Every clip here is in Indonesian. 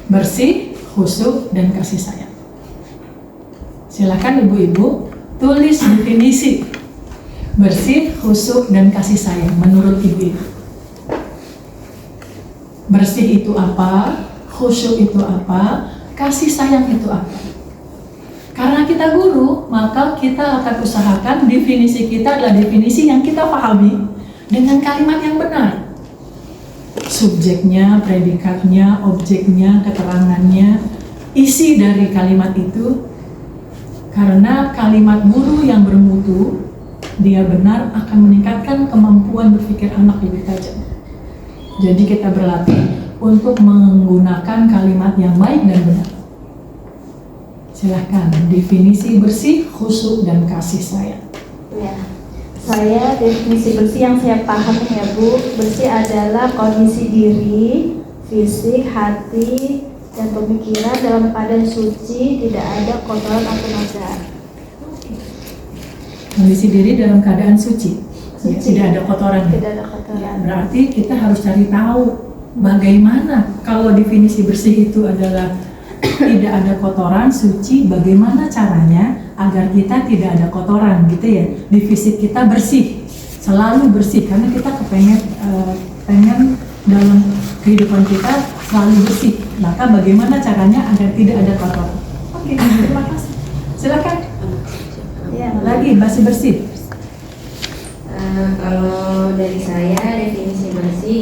bersih, khusyuk, dan kasih sayang. Silakan ibu-ibu tulis definisi bersih, khusyuk, dan kasih sayang menurut ibu-ibu. Bersih itu apa? Khusyuk itu apa? Kasih sayang itu apa? Karena kita guru, maka kita akan usahakan definisi kita adalah definisi yang kita pahami dengan kalimat yang benar. Subjeknya, predikatnya, objeknya, keterangannya, isi dari kalimat itu. Karena kalimat guru yang bermutu, dia benar akan meningkatkan kemampuan berpikir anak lebih tajam. Jadi kita berlatih untuk menggunakan kalimat yang baik dan benar. Silahkan definisi bersih, khusyuk, dan kasih sayang. Ya, saya definisi bersih yang saya paham ya Bu, bersih adalah kondisi diri, fisik, hati, dan pemikiran dalam keadaan suci, tidak ada kotoran atau noda. Kondisi diri dalam keadaan suci. Ya, tidak ada kotoran. Tidak ada kotoran. Ya, berarti kita harus cari tahu bagaimana kalau definisi bersih itu adalah tidak ada kotoran, suci, bagaimana caranya agar kita tidak ada kotoran gitu ya. Di fisik kita bersih, selalu bersih karena kita pengen dalam kehidupan kita selalu bersih. Maka bagaimana caranya agar tidak ada kotoran? Oke, terima kasih. Silakan. Ya, Lagi masih bersih. Kalau dari saya definisi bersih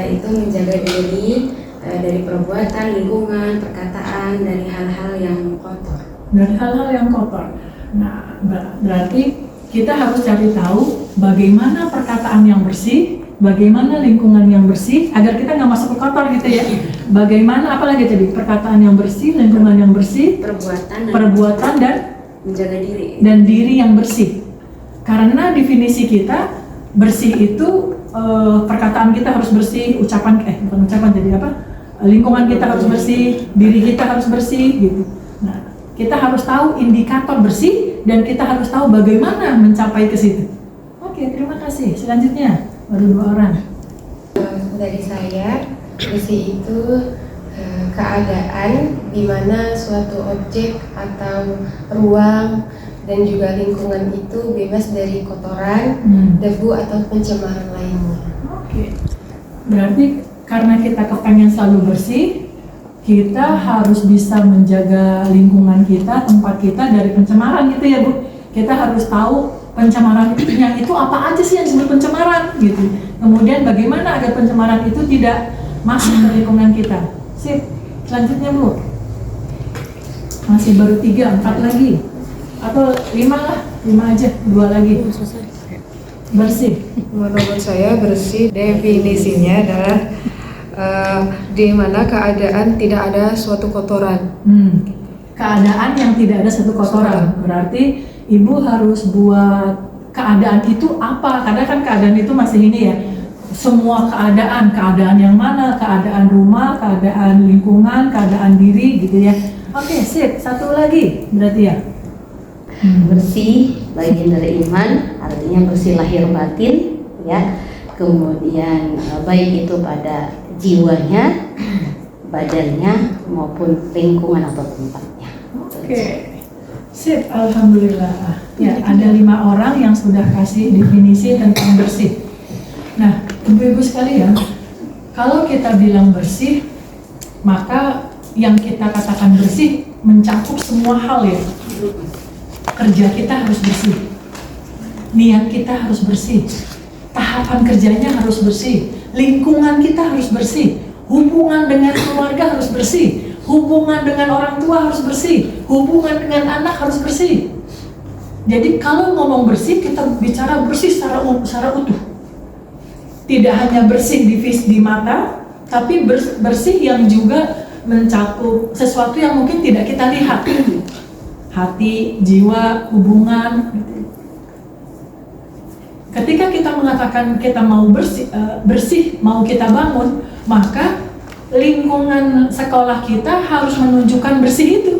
itu menjaga diri dari perbuatan, lingkungan, perkataan, dari hal-hal yang kotor. Dari hal-hal yang kotor. Nah, berarti kita harus cari tahu bagaimana perkataan yang bersih, bagaimana lingkungan yang bersih, agar kita nggak masuk ke kotor gitu ya. Bagaimana, apalagi tadi, perkataan yang bersih, lingkungan yang bersih, perbuatan dan menjaga diri. Dan diri yang bersih. Karena definisi kita bersih itu perkataan kita harus bersih, bukan ucapan jadi apa? Lingkungan kita harus bersih, diri kita harus bersih gitu. Nah, kita harus tahu indikator bersih dan kita harus tahu bagaimana mencapai ke situ. Oke, terima kasih. Selanjutnya baru 2 orang. Dari saya, bersih itu keadaan di mana suatu objek atau ruang dan juga lingkungan itu bebas dari kotoran, debu atau pencemaran lainnya. Oke. Berarti karena kita kepengen selalu bersih, kita harus bisa menjaga lingkungan kita, tempat kita dari pencemaran gitu ya Bu. Kita harus tahu pencemaran itu apa aja sih yang disebut pencemaran gitu. Kemudian bagaimana agar pencemaran itu tidak masuk ke lingkungan kita. Sip. Selanjutnya Bu. Masih baru 3, 4 lagi. Atau 5 lah, 5 aja, 2 lagi. Bersih. Menurut saya bersih definisinya adalah di mana keadaan tidak ada suatu kotoran. Keadaan yang tidak ada satu kotoran. Berarti ibu harus buat keadaan itu apa? Karena kan keadaan itu masih ini ya. Semua keadaan yang mana? Keadaan rumah, keadaan lingkungan, keadaan diri gitu ya. Oke, sip. Satu lagi berarti ya. Bersih bagian dari iman, artinya bersih lahir batin ya. Kemudian baik itu pada jiwanya, badannya maupun lingkungan atau tempatnya. Oke. Sip, alhamdulillah. Ya, ada 5 orang yang sudah kasih definisi tentang bersih. Nah, ibu-ibu sekalian, kalau kita bilang bersih, maka yang kita katakan bersih mencakup semua hal ya. Kerja kita harus bersih, niat kita harus bersih, tahapan kerjanya harus bersih, lingkungan kita harus bersih, hubungan dengan keluarga harus bersih, hubungan dengan orang tua harus bersih, hubungan dengan anak harus bersih. Jadi kalau ngomong bersih, kita bicara bersih secara utuh. Tidak hanya bersih di mata, tapi bersih yang juga mencakup sesuatu yang mungkin tidak kita lihat. Hati, jiwa, hubungan. Ketika kita mengatakan kita mau bersih, mau kita bangun, maka lingkungan sekolah kita harus menunjukkan bersih itu.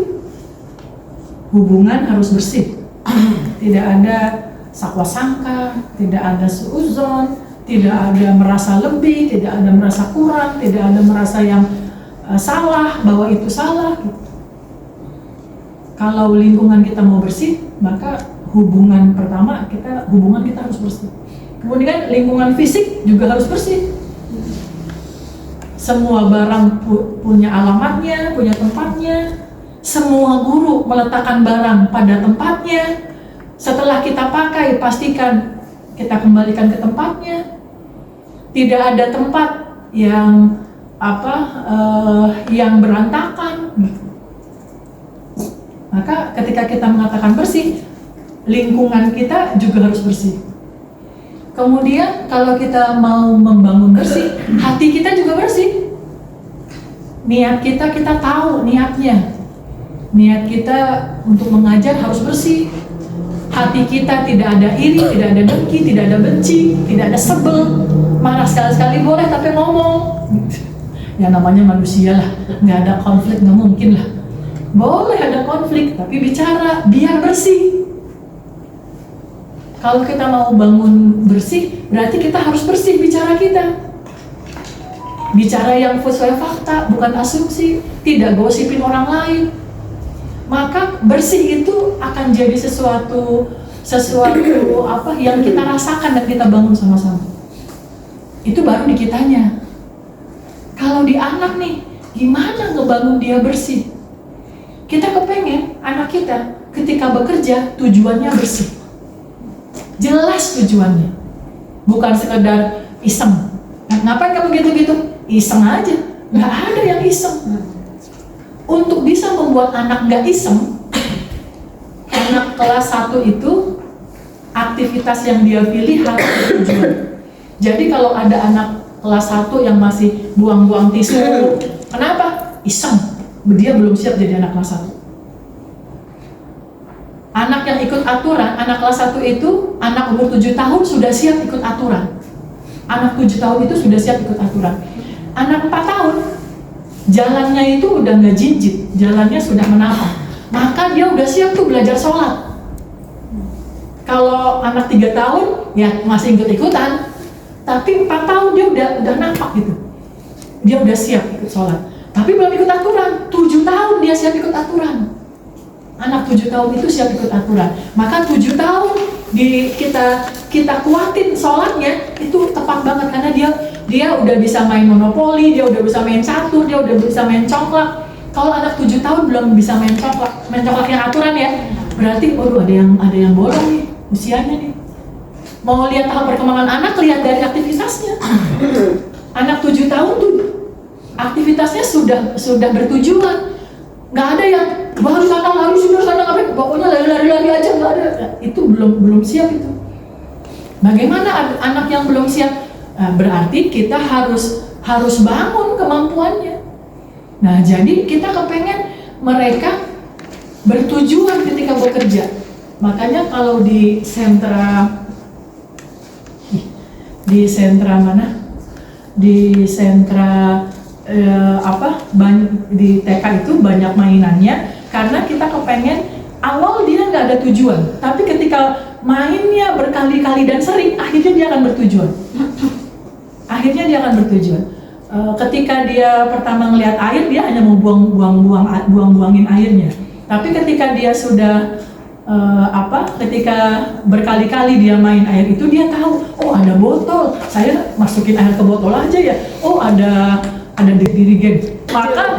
Hubungan harus bersih. Tidak ada sakwa sangka, tidak ada suudzon, tidak ada merasa lebih, tidak ada merasa kurang, tidak ada merasa yang salah, bahwa itu salah. Kalau lingkungan kita mau bersih, maka hubungan kita harus bersih. Kemudian lingkungan fisik juga harus bersih. Semua barang punya alamatnya, punya tempatnya. Semua guru meletakkan barang pada tempatnya. Setelah kita pakai, pastikan kita kembalikan ke tempatnya. Tidak ada tempat yang yang berantakan. Maka ketika kita mengatakan bersih, lingkungan kita juga harus bersih. Kemudian kalau kita mau membangun bersih, hati kita juga bersih. Niat kita tahu niatnya. Niat kita untuk mengajar harus bersih. Hati kita tidak ada iri, tidak ada dengki, tidak ada benci, tidak ada sebel. Marah sekali-sekali boleh, tapi ngomong. Ya namanya manusia lah, nggak ada konflik, nggak mungkin lah. Boleh ada konflik, tapi bicara biar bersih. Kalau kita mau bangun bersih, berarti kita harus bersih bicara kita. Bicara yang sesuai fakta, bukan asumsi, tidak gosipin orang lain. Maka bersih itu akan jadi sesuatu yang kita rasakan dan kita bangun sama-sama. Itu baru di kitanya. Kalau di anak nih, gimana ngebangun dia bersih? Kita kepengen anak kita ketika bekerja tujuannya bersih. Jelas tujuannya. Bukan sekedar iseng. Ngapain kamu gitu-gitu? Iseng aja. Nggak ada yang iseng. Untuk bisa membuat anak nggak iseng, anak kelas 1 itu aktivitas yang dia pilih harus bertujuan. Jadi kalau ada anak kelas 1 yang masih buang-buang tisu, kenapa? Iseng. Dia belum siap jadi anak kelas 1. Anak yang ikut aturan, anak kelas 1 itu, anak umur 7 tahun sudah siap ikut aturan. Anak 7 tahun itu sudah siap ikut aturan. Anak 4 tahun, jalannya itu udah nggak jinjit, jalannya sudah menapak. Maka dia udah siap tuh belajar sholat. Kalau anak 3 tahun, ya masih ikut-ikutan. Tapi 4 tahun dia udah napak gitu. Dia udah siap ikut sholat. Tapi belum ikut aturan. 7 tahun dia siap ikut aturan. Anak 7 tahun itu siap ikut aturan. Maka 7 tahun kita kuatin sholatnya itu tepat banget karena dia udah bisa main monopoli, dia udah bisa main catur, dia udah bisa main congklak. Kalau anak 7 tahun belum bisa main congklak yang aturan ya, berarti waduh ada yang bolong nih usianya nih. Mau lihat tahap perkembangan anak, lihat dari aktivitasnya. Anak 7 tahun tuh aktivitasnya sudah bertujuan. Nggak ada yang baru sana lari sudah sana ngapain, pokoknya lari aja, nggak ada. Itu belum siap itu. Bagaimana anak yang belum siap? Berarti kita harus bangun kemampuannya. Nah, jadi kita kepengen mereka bertujuan ketika bekerja. Makanya kalau di sentra mana? Di sentra di TK itu banyak mainannya karena kita kepengen awal dia nggak ada tujuan, tapi ketika mainnya berkali-kali dan sering, akhirnya dia akan bertujuan. Ketika dia pertama ngelihat air, dia hanya mau buangin airnya. Tapi ketika dia sudah ketika berkali-kali dia main air itu, dia tahu, oh ada botol, saya masukin air ke botol aja ya. Oh ada dirigen. Maka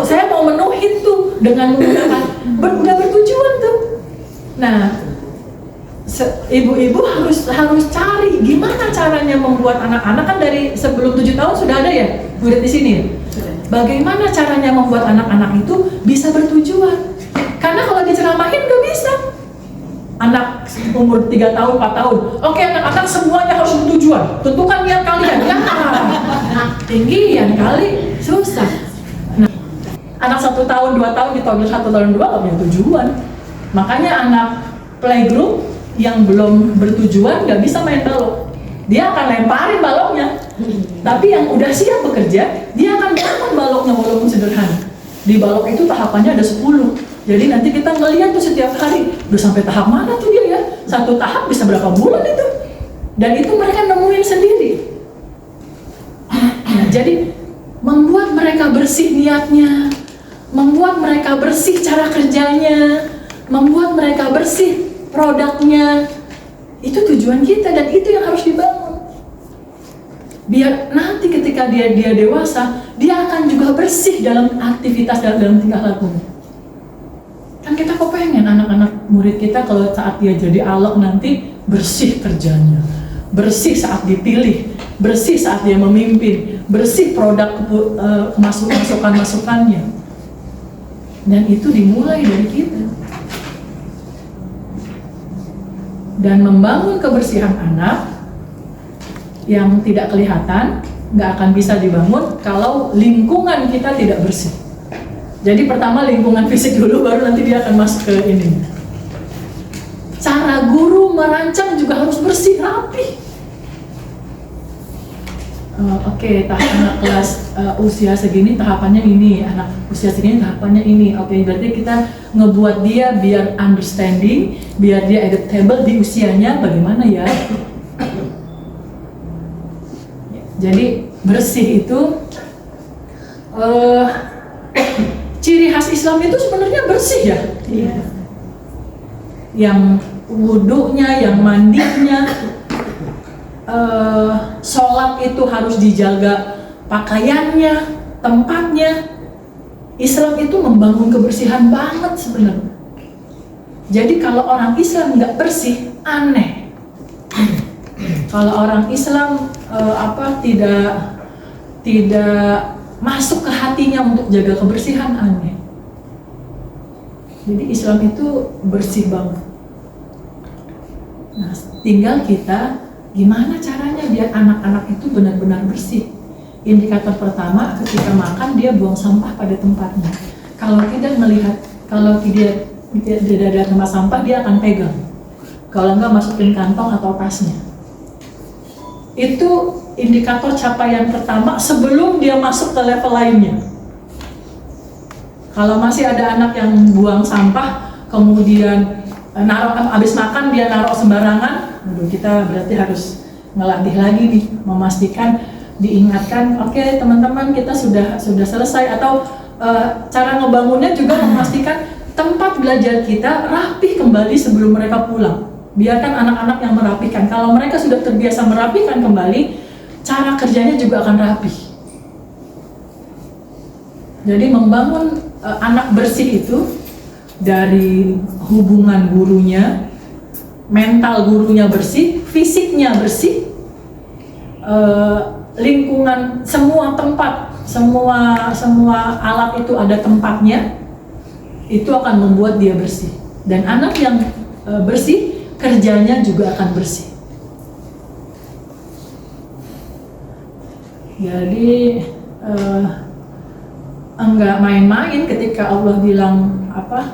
saya mau menuhin tuh dengan menggunakan udah bertujuan tuh. Nah, ibu-ibu harus cari gimana caranya membuat anak-anak, kan dari sebelum 7 tahun sudah ada ya, udah di sini ya. Bagaimana caranya membuat anak-anak itu bisa bertujuan? Karena kalau diceramahin nggak bisa. Anak umur 3 tahun, 4 tahun, oke anak-anak semuanya harus bertujuan. Tentukan niat kalian, ya. Tinggian kali, susah. Nah, anak 1 tahun, 2 tahun ditolong 1 tahun 2 nggak punya tujuan. Makanya anak playgroup yang belum bertujuan nggak bisa main balok. Dia akan lemparin baloknya. Tapi yang udah siap bekerja, dia akan bangun baloknya walaupun sederhana. Di balok itu tahapannya ada 10. Jadi nanti kita ngelihat tuh setiap hari, udah sampai tahap mana tuh dia ya? 1 tahap bisa berapa bulan itu? Dan itu mereka nemuin sendiri. Nah, jadi membuat mereka bersih niatnya, membuat mereka bersih cara kerjanya, membuat mereka bersih produknya. Itu tujuan kita dan itu yang harus dibangun. Biar nanti ketika dia dewasa, dia akan juga bersih dalam aktivitas dalam tingkah lakunya. Kan kita kok pengen anak-anak murid kita kalau saat dia jadi alok nanti bersih kerjanya, bersih saat dipilih, bersih saat dia memimpin, bersih produk masukan-masukannya. Dan itu dimulai dari kita. Dan membangun kebersihan anak yang tidak kelihatan nggak akan bisa dibangun kalau lingkungan kita tidak bersih. Jadi pertama lingkungan fisik dulu, baru nanti dia akan masuk ke ini. Cara guru merancang juga harus bersih, rapi. Oke, anak kelas usia segini tahapannya ini, anak usia segini tahapannya ini. Oke, berarti kita ngebuat dia biar understanding, biar dia adaptable di usianya bagaimana ya. Jadi bersih itu ciri khas Islam itu sebenarnya bersih ya. Iya. Yang wudunya, yang mandinya, sholat itu harus dijaga pakaiannya, tempatnya. Islam itu membangun kebersihan banget sebenarnya. Jadi kalau orang Islam nggak bersih, aneh. Kalau orang Islam tidak masuk ke hatinya untuk jaga kebersihan, aneh. Jadi Islam itu bersih banget. Nah, tinggal kita gimana caranya biar anak-anak itu benar-benar bersih. Indikator pertama, ketika makan dia buang sampah pada tempatnya. Kalau dia ada tempat sampah, dia akan pegang. Kalau enggak, masukin kantong atau tasnya. Itu indikator capaian pertama sebelum dia masuk ke level lainnya. Kalau masih ada anak yang buang sampah, kemudian habis makan dia naruh sembarangan, kita berarti harus ngelatih lagi nih, memastikan, diingatkan, oke, teman-teman kita sudah selesai, atau cara ngebangunnya juga memastikan tempat belajar kita rapih kembali sebelum mereka pulang. Biarkan anak-anak yang merapikan. Kalau mereka sudah terbiasa merapikan kembali, cara kerjanya juga akan rapi. Jadi membangun anak bersih itu dari hubungan gurunya, mental gurunya bersih, fisiknya bersih, lingkungan, semua tempat, semua alat itu ada tempatnya, itu akan membuat dia bersih. Dan anak yang bersih, kerjanya juga akan bersih. Jadi enggak main-main ketika Allah bilang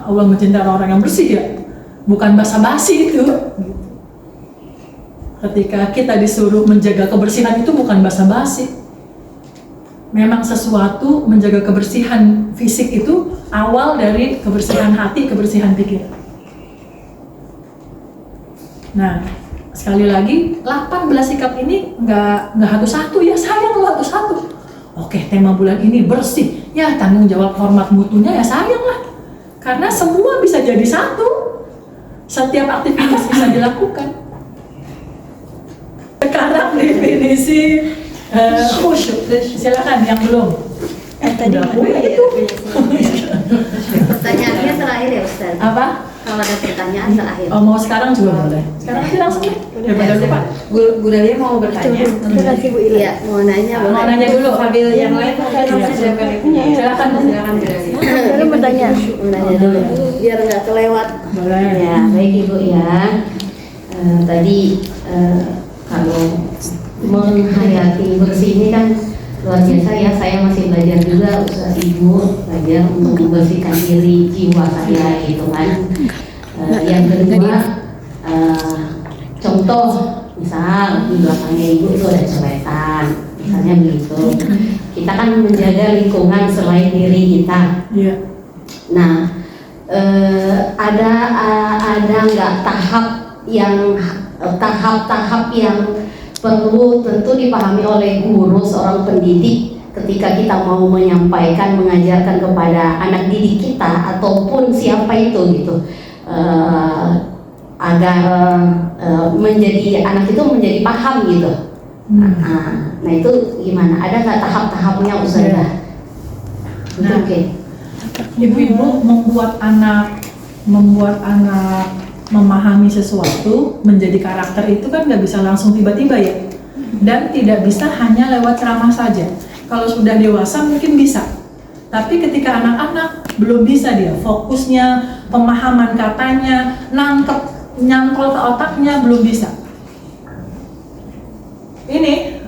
Allah mencintai orang yang bersih ya, bukan basa-basi itu. Ketika kita disuruh menjaga kebersihan itu bukan basa-basi. Memang sesuatu menjaga kebersihan fisik itu awal dari kebersihan hati, kebersihan pikiran. Nah, sekali lagi 18 sikap ini nggak harus satu ya, sayang lo harus satu. Oke, tema bulan ini bersih, ya tanggung jawab hormat mutunya ya sayang lah. Karena semua bisa jadi satu, setiap aktivitas bisa dilakukan. Sekarang definisi khusyuk, silakan yang belum. Tadi itu. Pertanyaannya terakhir ya Ustaz. Apa? Kalau ada pertanyaan terakhir. Oh, mau sekarang juga boleh. Sekarang aja langsung deh. Daripada lupa. Bu Dalia mau bertanya. Terima kasih Bu Ila. Mau nanya boleh. Mau nanya dulu. Sambil yang lain silakan. Silakan. Silakan Bu Dalia. Saya mau tanya dulu. Biar nggak kelewat. Boleh. Ya, baik Ibu ya. Tadi kalau menghayati bersih ini kan luar biasa ya. Saya masih belajar juga, Ustaz Ibu belajar untuk membersihkan diri jiwa saya gitu kan. Yang kedua, contoh misal di belakangnya Ibu itu ada coretan, misalnya begitu. Kita kan menjaga lingkungan selain diri kita. Iya. Nah, ada nggak tahap-tahap yang perlu tentu dipahami oleh guru, seorang pendidik ketika kita mau menyampaikan, mengajarkan kepada anak didik kita ataupun siapa itu gitu, agar menjadi anak itu menjadi paham gitu. Nah itu gimana? Ada nggak tahap-tahapnya Ustazah? Nah, Oke. Ibu-ibu membuat anak memahami sesuatu, menjadi karakter itu kan nggak bisa langsung tiba-tiba ya, dan tidak bisa hanya lewat ceramah saja. Kalau sudah dewasa mungkin bisa, tapi ketika anak-anak belum bisa, dia fokusnya, pemahaman katanya, nyangkol ke otaknya belum bisa. Ini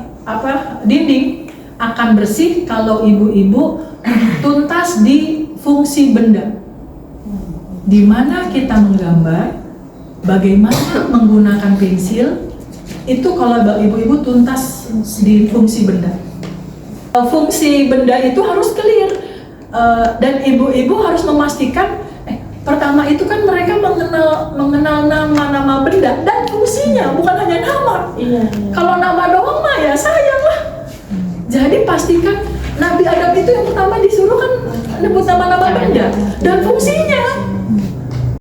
dinding akan bersih kalau ibu-ibu tuntas di fungsi benda, di mana kita menggambar, bagaimana menggunakan pensil, itu kalau ibu-ibu tuntas di fungsi benda. Fungsi benda itu harus clear, dan ibu-ibu harus memastikan pertama itu kan mereka mengenal nama-nama benda dan fungsinya, bukan hanya nama. Kalau nama doang mah ya sayang lah. Jadi pastikan Nabi Adam itu yang pertama disuruh kan nyebut nama-nama benda dan fungsinya.